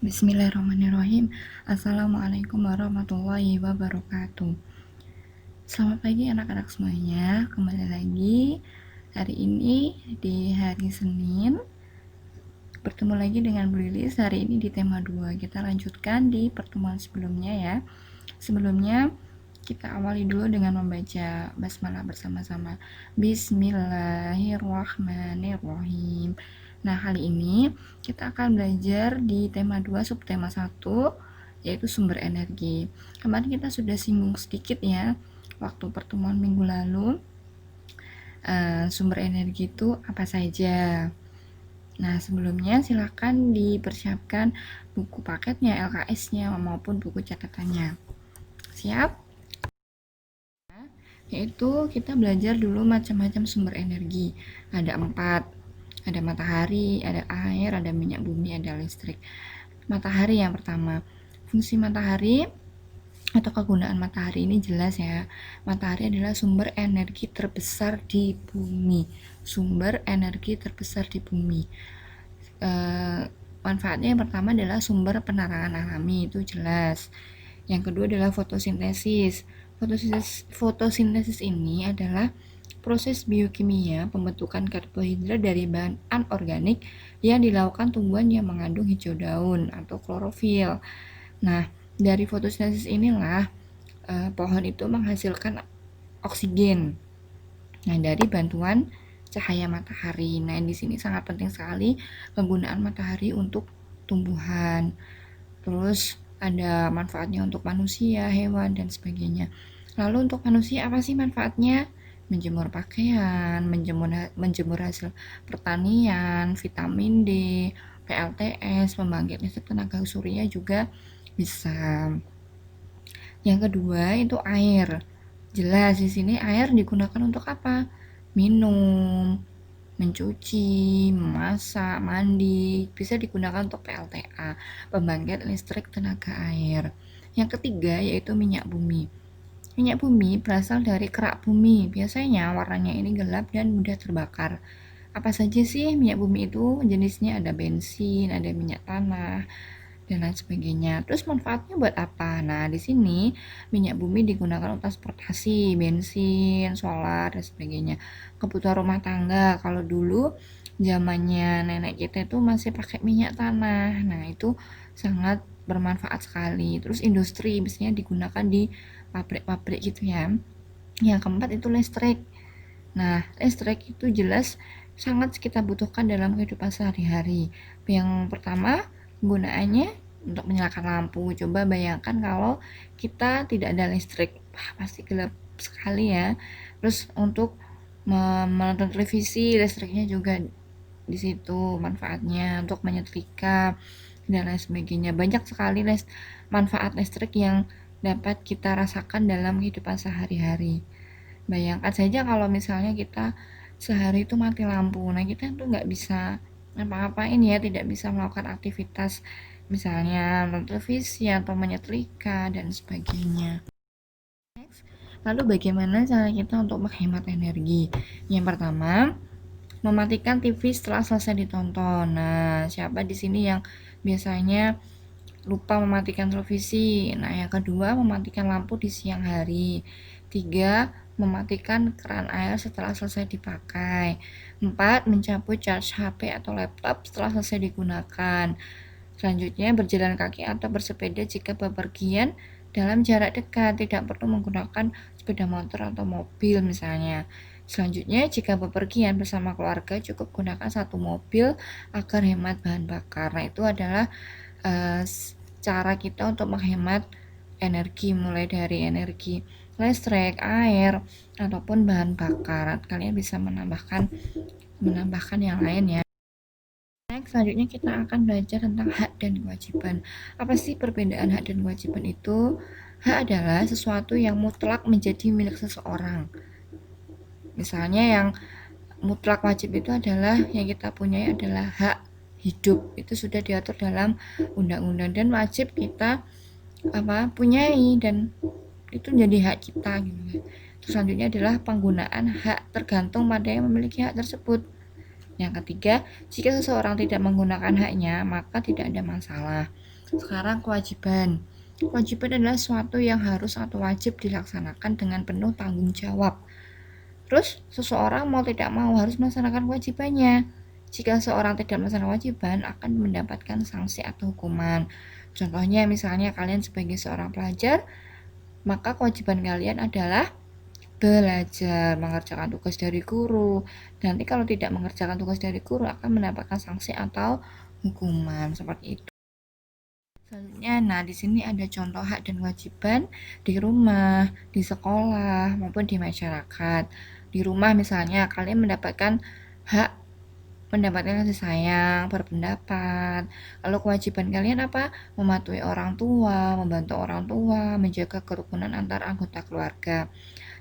Bismillahirrahmanirrahim. Assalamualaikum warahmatullahi wabarakatuh. Selamat pagi anak-anak semuanya. Kembali lagi hari ini di hari Senin. Bertemu lagi dengan Bu Lilis hari ini di tema 2. Kita lanjutkan di pertemuan sebelumnya ya. Sebelumnya kita awali dulu dengan membaca basmalah bersama-sama. Bismillahirrahmanirrahim. Nah, kali ini kita akan belajar di tema 2 subtema 1 yaitu sumber energi. Kemarin kita sudah singgung sedikit ya waktu pertemuan minggu lalu. Sumber energi itu apa saja. Nah, sebelumnya silakan dipersiapkan buku paketnya, LKS-nya maupun buku catatannya. Siap? Yaitu kita belajar dulu macam-macam sumber energi. Ada 4. Ada matahari, ada air, ada minyak bumi, ada listrik. Matahari yang pertama. Fungsi matahari atau kegunaan matahari ini jelas ya. Matahari adalah sumber energi terbesar di bumi. Sumber energi terbesar di bumi. Manfaatnya yang pertama adalah sumber penerangan alami, itu jelas. Yang kedua adalah fotosintesis. Fotosintesis ini adalah proses biokimia pembentukan karbohidrat dari bahan anorganik yang dilakukan tumbuhan yang mengandung hijau daun atau klorofil. Nah, dari fotosintesis inilah pohon itu menghasilkan oksigen. Nah, dari bantuan cahaya matahari. Nah, di sini sangat penting sekali kegunaan matahari untuk tumbuhan. Terus ada manfaatnya untuk manusia, hewan, dan sebagainya. Lalu untuk manusia apa sih manfaatnya? Menjemur pakaian, menjemur hasil pertanian, vitamin D, PLTS, pembangkit listrik tenaga surya juga bisa. Yang kedua itu air. Jelas di sini air digunakan untuk apa? Minum, mencuci, memasak, mandi, bisa digunakan untuk PLTA, pembangkit listrik tenaga air. Yang ketiga yaitu minyak bumi. Minyak bumi berasal dari kerak bumi. Biasanya warnanya ini gelap dan mudah terbakar. Apa saja sih minyak bumi itu? Jenisnya ada bensin, ada minyak tanah, dan lain sebagainya. Terus manfaatnya buat apa? Nah, di sini minyak bumi digunakan untuk transportasi, bensin, solar, dan sebagainya. Kebutuhan rumah tangga, kalau dulu zamannya nenek kita itu masih pakai minyak tanah. Nah, itu sangat bermanfaat sekali. Terus industri biasanya digunakan di pabrik-pabrik gitu ya. Yang keempat itu listrik. Nah, listrik itu jelas sangat kita butuhkan dalam kehidupan sehari-hari. Yang pertama, penggunaannya untuk menyalakan lampu. Coba bayangkan kalau kita tidak ada listrik, pasti gelap sekali ya. Terus untuk menonton televisi, listriknya juga di situ manfaatnya untuk menyetrika dan lain sebagainya. Banyak sekali manfaat listrik yang dapat kita rasakan dalam kehidupan sehari-hari. Bayangkan saja kalau misalnya kita sehari itu mati lampu, nah kita tuh nggak bisa ngapa-ngapain ya, tidak bisa melakukan aktivitas misalnya nonton televisi atau menyetrika dan sebagainya. Lalu bagaimana cara kita untuk menghemat energi? Yang pertama, mematikan TV setelah selesai ditonton. Nah, siapa di sini yang biasanya lupa mematikan televisi? Nah, yang kedua, mematikan lampu di siang hari. 3, mematikan keran air setelah selesai dipakai. 4, mencabut charge HP atau laptop setelah selesai digunakan. Selanjutnya, berjalan kaki atau bersepeda jika bepergian dalam jarak dekat, tidak perlu menggunakan sepeda motor atau mobil misalnya. Selanjutnya, jika bepergian bersama keluarga, cukup gunakan satu mobil agar hemat bahan bakar. Nah, itu adalah cara kita untuk menghemat energi, mulai dari energi listrik, air, ataupun bahan bakar. Kalian bisa menambahkan yang lain ya. Selanjutnya kita akan belajar tentang hak dan kewajiban. Apa sih perbedaan hak dan kewajiban itu? Hak adalah sesuatu yang mutlak menjadi milik seseorang. Misalnya yang mutlak wajib itu adalah yang kita punyai adalah hak hidup. Itu sudah diatur dalam undang-undang dan wajib kita punyai dan itu menjadi hak kita gitu. Terus selanjutnya adalah penggunaan hak tergantung pada yang memiliki hak tersebut. Yang ketiga, jika seseorang tidak menggunakan haknya, maka tidak ada masalah. Sekarang kewajiban. Kewajiban adalah sesuatu yang harus atau wajib dilaksanakan dengan penuh tanggung jawab. Terus, seseorang mau tidak mau harus melaksanakan kewajibannya. Jika seorang tidak melaksanakan kewajiban, akan mendapatkan sanksi atau hukuman. Contohnya, misalnya kalian sebagai seorang pelajar, maka kewajiban kalian adalah belajar, mengerjakan tugas dari guru. Nanti kalau tidak mengerjakan tugas dari guru, akan mendapatkan sanksi atau hukuman seperti itu. Selanjutnya, nah di sini ada contoh hak dan kewajiban di rumah, di sekolah, maupun di masyarakat. Di rumah misalnya kalian mendapatkan hak mendapatkan kasih sayang, berpendapat. Lalu kewajiban kalian apa? Mematuhi orang tua, membantu orang tua, menjaga kerukunan antar anggota keluarga.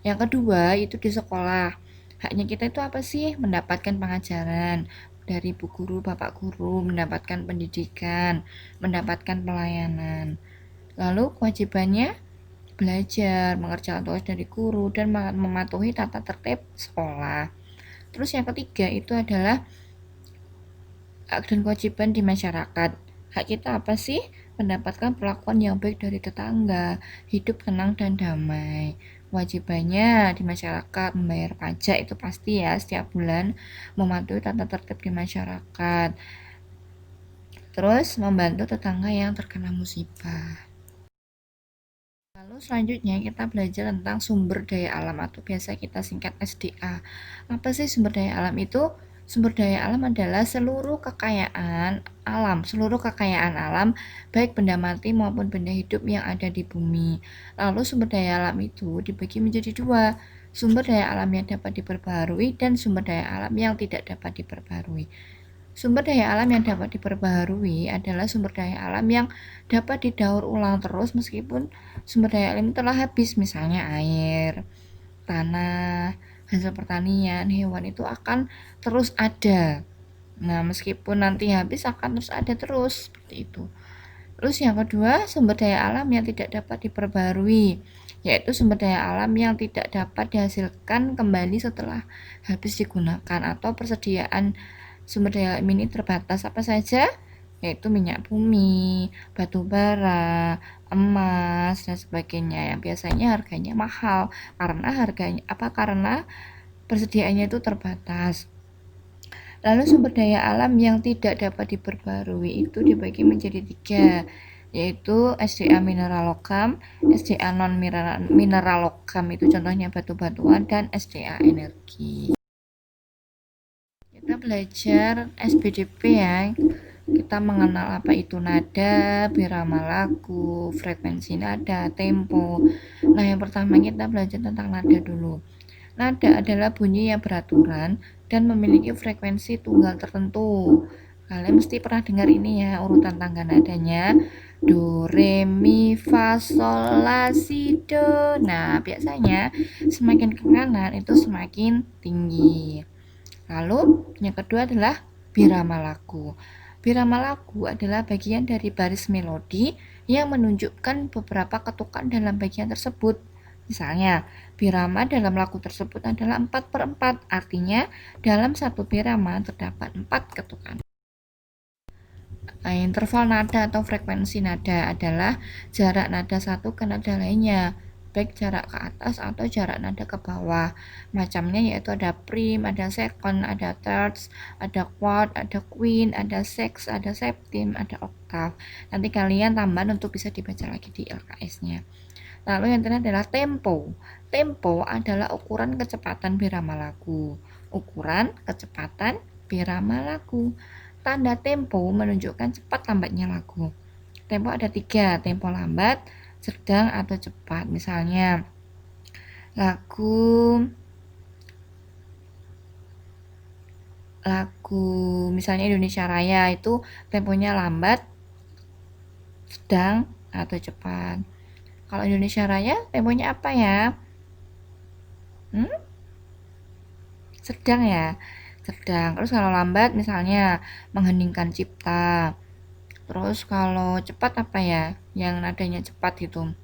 Yang kedua itu di sekolah. Haknya kita itu apa sih? Mendapatkan pengajaran dari bu guru, bapak guru, mendapatkan pendidikan, mendapatkan pelayanan. Lalu kewajibannya belajar, mengerjakan tugas dari guru, dan mematuhi tata tertib sekolah. Terus yang ketiga itu adalah hak dan kewajiban di masyarakat. Hak kita apa sih? Mendapatkan perlakuan yang baik dari tetangga, hidup tenang dan damai. Kewajibannya di masyarakat membayar pajak itu pasti ya setiap bulan, mematuhi tata tertib di masyarakat. Terus membantu tetangga yang terkena musibah. Lalu selanjutnya kita belajar tentang sumber daya alam atau biasa kita singkat SDA. Apa sih sumber daya alam itu? Sumber daya alam adalah seluruh kekayaan alam, baik benda mati maupun benda hidup yang ada di bumi. Lalu sumber daya alam itu dibagi menjadi dua, sumber daya alam yang dapat diperbaharui dan sumber daya alam yang tidak dapat diperbaharui. Sumber daya alam yang dapat diperbaharui adalah sumber daya alam yang dapat didaur ulang terus meskipun sumber daya alam telah habis, misalnya air, tanah, hasil pertanian, hewan itu akan terus ada. Nah, meskipun nanti habis akan terus ada terus, seperti itu. Terus yang kedua, sumber daya alam yang tidak dapat diperbaharui, yaitu sumber daya alam yang tidak dapat dihasilkan kembali setelah habis digunakan atau persediaan sumber daya alam ini terbatas. Apa saja? Yaitu minyak bumi, batu bara, emas, dan sebagainya yang biasanya harganya mahal karena persediaannya itu terbatas. Lalu sumber daya alam yang tidak dapat diperbarui itu dibagi menjadi tiga, yaitu SDA mineral logam, SDA non mineral logam itu contohnya batu-batuan, dan SDA energi. Kita belajar SBDP ya. Kita mengenal apa itu nada, birama lagu, frekuensi nada, tempo. Nah, yang pertama kita belajar tentang nada dulu. Nada adalah bunyi yang beraturan dan memiliki frekuensi tunggal tertentu. Kalian mesti pernah dengar ini ya, urutan tangga nadanya. Do, re, mi, fa, sol, la, si, do. Nah, biasanya semakin ke kanan itu semakin tinggi. Lalu yang kedua adalah birama lagu. Birama lagu adalah bagian dari baris melodi yang menunjukkan beberapa ketukan dalam bagian tersebut. Misalnya, birama dalam lagu tersebut adalah 4/4, artinya dalam satu birama terdapat 4 ketukan. Interval nada atau frekuensi nada adalah jarak nada satu ke nada lainnya, baik jarak ke atas atau jarak nada ke bawah. Macamnya yaitu ada prim, ada second, ada thirds, ada quart, ada quint, ada sexth, ada septim, ada oktav. Nanti kalian tambahan untuk bisa dibaca lagi di LKS-nya. Lalu yang terakhir adalah tempo. Tempo adalah ukuran kecepatan birama lagu. Ukuran kecepatan birama lagu. Tanda tempo menunjukkan cepat lambatnya lagu. Tempo ada 3, tempo lambat, sedang, atau cepat. Misalnya, lagu misalnya Indonesia Raya itu temponya lambat, sedang, atau cepat. Kalau Indonesia Raya temponya apa ya? Sedang ya, sedang. Terus kalau lambat misalnya mengheningkan cipta. Terus kalau cepat apa ya, yang nadanya cepat itu,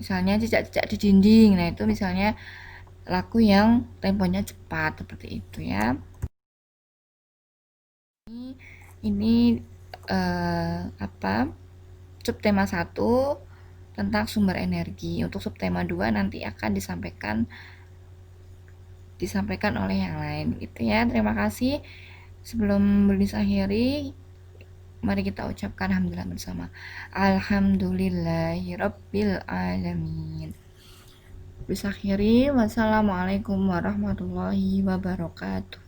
misalnya jejak-jejak di dinding. Nah itu misalnya lagu yang temponya cepat, seperti itu ya. Ini subtema 1 tentang sumber energi. Untuk subtema 2 nanti akan disampaikan oleh yang lain gitu ya. Terima kasih. Sebelum Berlis akhiri, mari kita ucapkan alhamdulillah bersama. Alhamdulillahirabbil alamin. Berlis akhiri, wassalamualaikum warahmatullahi wabarakatuh.